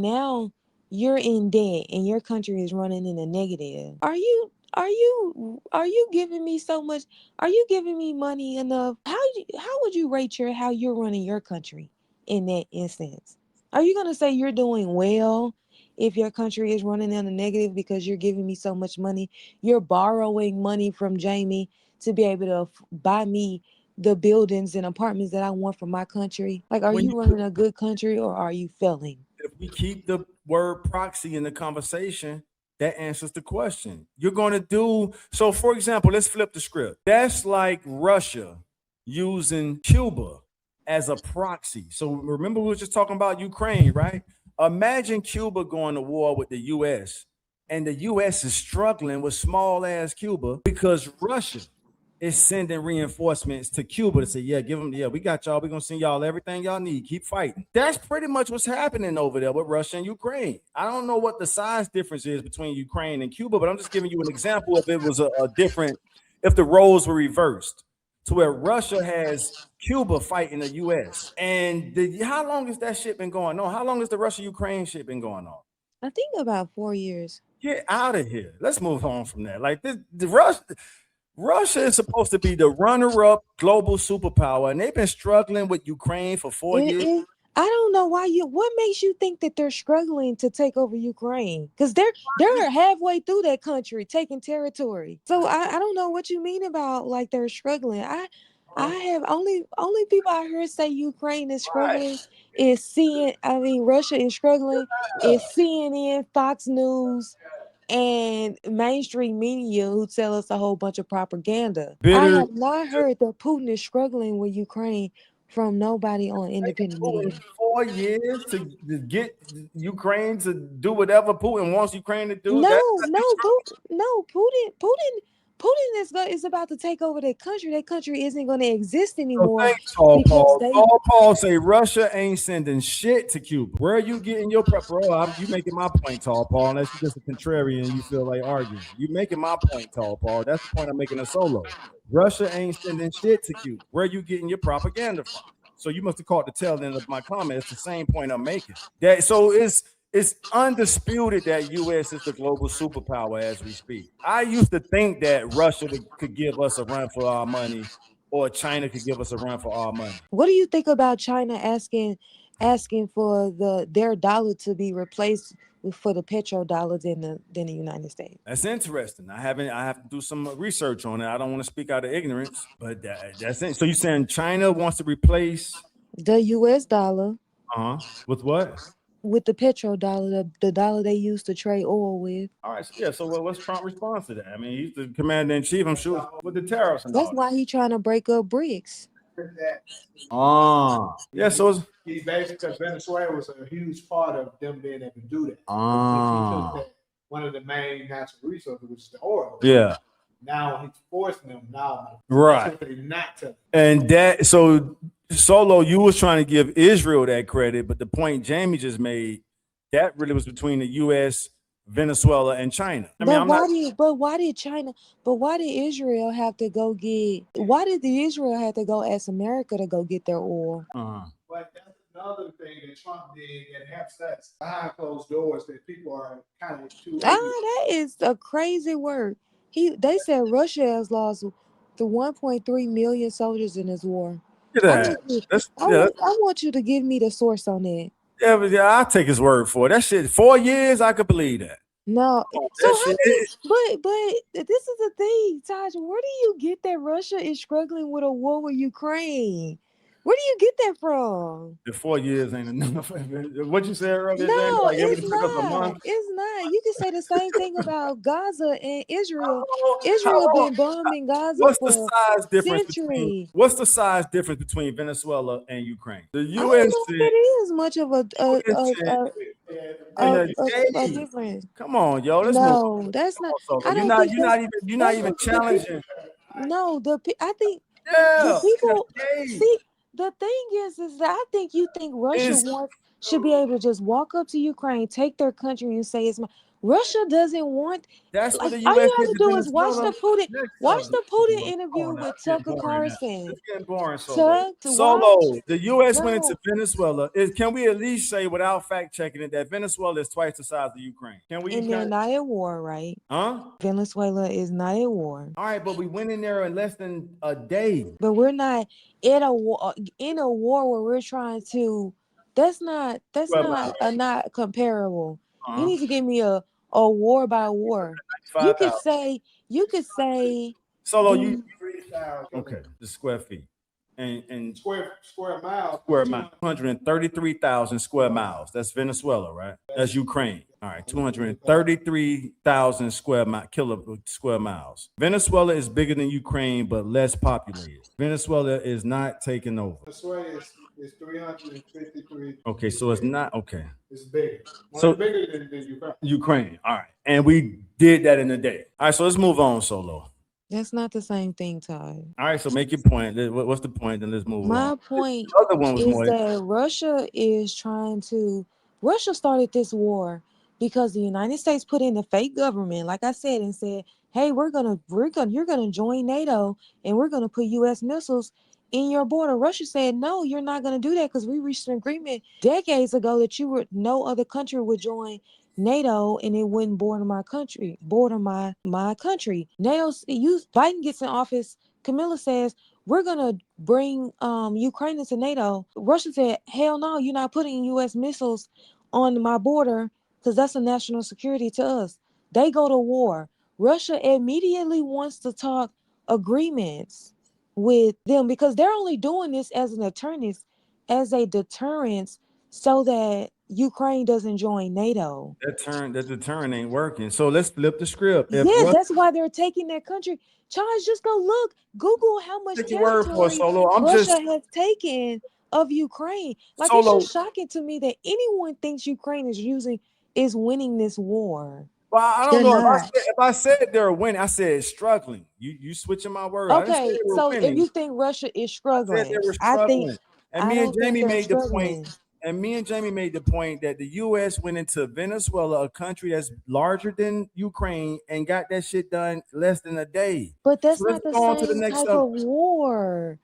Now you're in debt and your country is running in a negative. Are you giving me so much? Are you giving me money enough? How would you rate your how you're running your country in that instance? Are you gonna say you're doing well if your country is running in a negative because you're giving me so much money? You're borrowing money from Jamie to be able to buy me the buildings and apartments that I want for my country. Like, are When you you running a good country or are you failing? if we keep the word proxy in the conversation, that answers the question. You're going to do so. For example, let's flip the script. That's like Russia using Cuba as a proxy. So remember, we were just talking about Ukraine, right? Imagine Cuba going to war with the U.S. and the U.S. is struggling with small ass Cuba because Russia is sending reinforcements to Cuba to say, yeah, give them, yeah, we got y'all. We're gonna send y'all everything y'all need. Keep fighting. That's pretty much what's happening over there with Russia and Ukraine. I don't know what the size difference is between Ukraine and Cuba, but I'm just giving you an example if it was a different, if the roles were reversed to where Russia has Cuba fighting the US. And how long has that shit been going on? How long has the Russia Ukraine shit been going on? I think about 4 years. Get out of here. Let's move on from that. Like this, Russia is supposed to be the runner-up global superpower, and they've been struggling with Ukraine for 4 years. I don't know why you. What makes you think that they're struggling to take over Ukraine? Because they're halfway through that country, taking territory. So I don't know what you mean about like they're struggling. I have only people I heard say Ukraine is Right. struggling is seeing. I mean Russia is struggling is CNN, Fox News, and mainstream media who tell us a whole bunch of propaganda. I Bitter. have not heard that Putin is struggling with Ukraine from nobody on independent Putin media. 4 years to get Ukraine to do whatever Putin wants Ukraine to do. No, That's no, no. Putin is about to take over that country. That country isn't going to exist so anymore thanks, Tall because Paul. they. Tall Paul say Russia ain't sending shit to Cuba. Where are you getting your prep, bro? You making my point, Tall Paul. Unless you're just a contrarian and you feel like arguing. You making my point, Tall Paul. That's the point I'm making a solo. Russia ain't sending shit to Cuba. Where are you getting your propaganda from? So you must have caught the tail end of my comment. It's the same point I'm making. That so it's undisputed that U.S. is the global superpower as we speak. I used to think that could give us a run for our money or China could give us a run for our money. What do you think about China asking for their dollar to be replaced for the petrodollar than the United States? That's interesting. I have to do some research on it. I don't want to speak out of ignorance, but that's it. So you're saying China wants to replace The U.S. dollar with what? with the petrodollar, the dollar they use to trade oil with. All right, so yeah. So what's Trump response to that? I mean, he's the commander in chief. I'm sure with the tariffs and That's all that. why he trying to break up BRICS. Yeah. So it's He basically, because Venezuela was a huge part of them being able to do that. He took that one of the main natural resources, which is the oil. yeah. Now he's forcing them now. Right. That's what they not to. And that so Solo, you was trying to give Israel that credit, but the point Jamie just made, that really was between the US, Venezuela, and China. I mean, But I'm not why did China? But why did Israel have to go get? Why did the Israel have to go ask America to go get their oil? But that's another thing that Trump did that helps us behind closed doors that people are kind of too Ah, ignorant. that is a crazy word. They said Russia has lost the 1.3 million soldiers in this war. look I at that. want you. That's yeah, I want you to give me the source on that. yeah, but yeah, I'll take his word for it. That shit, 4 years, I could believe that. No, so That how shit, many? But this is the thing, Taj. Where do you get that Russia is struggling with a war with Ukraine? Where do you get that from? the 4 years ain't enough. What you said earlier, Jamie, No, like it would it's have took us a not. month. It's not. You can say the same thing about Gaza and Israel. How Israel long? been bombing Gaza for centuries. What's the size difference between Venezuela and Ukraine? The I U.S. don't know if sent, it is much of U.S. sent in a a day. difference. Come on, yo, let's move on. No, that's Come not. on, Solo. I don't think You're not that's even the people. challenging. No, I think the Yeah, in a people day see the thing is that I think you think Russia is wants. should be able to just walk up to Ukraine, take their country, and say it's my. Russia doesn't want. That's what Like the all U.S. you did have to to do is watch Venezuela. the Putin, Next watch subject. the Putin Come interview on now, with it's getting Tucker boring now. Carlson. It's getting boring, Solo. Tuck to Solo, watch. the U.S. went into No, Venezuela. Can we at least say, without fact checking it, that Venezuela is twice the size of Ukraine? Can we? and they're not at war, right? Huh? Venezuela is not at war. All right, but we went in there in less than a day. But we're not in a war where we're trying to. That's Well, about not comparable. You uh-huh. need to give me a war by war. You could 5,000. say you could say Solo, you the 3,000 okay? The square feet and square miles. square mile, 233,000 square miles. That's Venezuela, right? That's Ukraine. All right, 233,000 square miles. Venezuela is bigger than Ukraine, but less populated. Venezuela is not taking over. Venezuela is 353. Okay, so it's not okay. It's bigger. So Bigger than Ukraine. Ukraine. All right, and we did that in a day. All right, so let's move on, Solo. that's not the same thing, Todd. All right, so make your point. What's the point? Then let's move on. My point The other one was is more. that Russia started this war because the United States put in a fake government, like I said, and said, "Hey, you're gonna join NATO, and we're gonna put U.S. missiles in your border." Russia said, "No, you're not gonna do that because we reached an agreement decades ago that no other country would join." NATO and it wouldn't border my country. Biden gets in office. Camilla says we're gonna bring Ukraine into NATO. Russia said, "Hell no, you're not putting U.S. missiles on my border because that's a national security to us." They go to war. Russia immediately wants to talk agreements with them because they're only doing this as a deterrence, so that Ukraine doesn't join NATO. That deterrent ain't working. So let's flip the script. If Yes, Russia, that's why they're taking their country. Charles, just go look, Google how much take your word for it, territory Solo. I'm Russia just has taken of Ukraine. Like it's Solo. just shocking to me that anyone thinks Ukraine is winning this war. Well, I don't They're know not. if I said they're winning. I said struggling. You switching my word. I didn't say Okay, they were so if winning. you think Russia is I said they struggling, were struggling. And I me and don't think Jamie they're made the point. struggling. And me and Jamie made the point that the U.S. went into Venezuela, a country that's larger than Ukraine, and got that shit done less than a day. But So that's let's not the go on to the same next type subject. of war.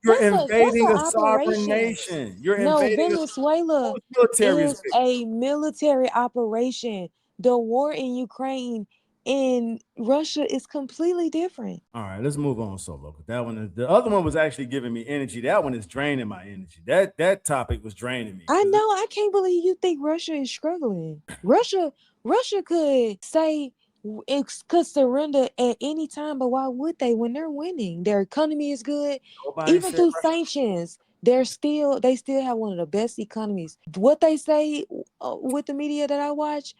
You're That's invading an a sovereign operation. nation. You're No, invading Venezuela whose military is is big. a military operation. The war in Ukraine and Russia is completely different. All right, let's move on, Solo. That one, the other one was actually giving me energy. That one is draining my energy. That topic was draining me. I know. I can't believe you think Russia is struggling. Russia could say it could surrender at any time, but why would they when they're winning? Their economy is good, Nobody even said through sanctions. They still have one of the best economies. What they say with the media that I watch,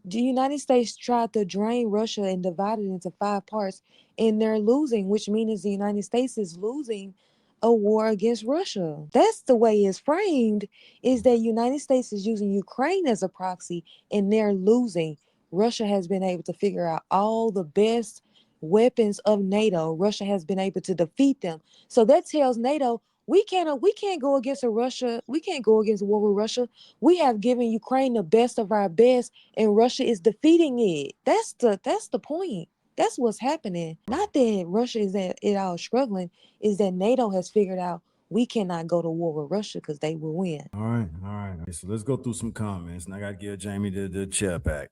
the United States tried to drain Russia and divide it into five parts, and they're losing, which means the United States is losing a war against Russia. That's the way it's framed, is that United States is using Ukraine as a proxy and they're losing. Russia has been able to figure out all the best weapons of NATO. Russia has been able to defeat them. So that tells NATO we can't go against a Russia. We can't go against a war with Russia. We have given Ukraine the best of our best and Russia is defeating it. That's the point. That's what's happening. Not that Russia is at it all struggling, is that NATO has figured out we cannot go to war with Russia because they will win. All right, all right. Okay, so let's go through some comments, and I got to give Jamie the chair back.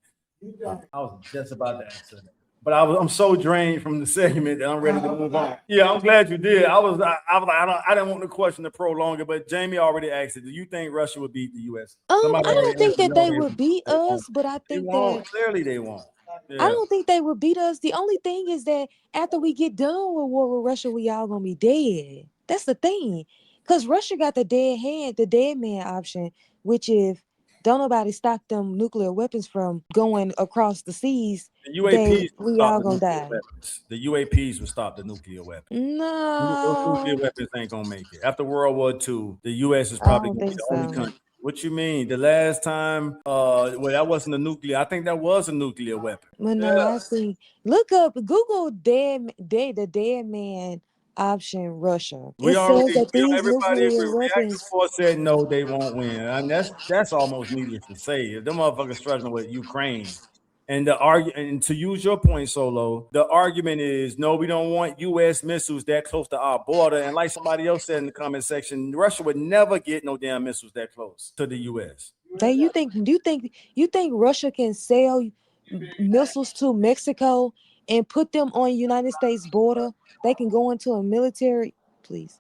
I was just about to answer that, but I'm so drained from the segment that I'm ready to move on. Yeah, I'm glad you did. I was I didn't want the question to prolong it, but Jamie already asked it. Do you think Russia would beat the U.S.? Somebody I already don't think answered that no. they would beat They won't. us, but I They think that won't. Clearly, they won't. I Yeah. don't think they would beat us. The only thing is that after we get done with war with Russia, we all gonna be dead. That's the thing. Cause Russia got the dead man option, which if don't nobody stop them nuclear weapons from going across the seas, The UAPs will we stop all the gonna nuclear die. weapons. The UAPs will stop the nuclear weapons. Those nuclear No, weapons ain't gonna make it. After World War II, the U.S. is I probably don't gonna be think the only so. country. What you mean? The last time, well, that wasn't a nuclear. I think that was a nuclear weapon. But Yeah. no, I think look up Google the dead man option Russia. We It already, says that these everybody nuclear agree. Reactor weapons. force said no, they won't win, and that's almost needless to say. If them motherfuckers struggling with Ukraine, and and to use your point, Solo, the argument is no, we don't want U.S. missiles that close to our border. And like somebody else said in the comment section, Russia would never get no damn missiles that close to the U.S. They you think Russia can sell missiles to Mexico and put them on United States border? They can go into a military, please.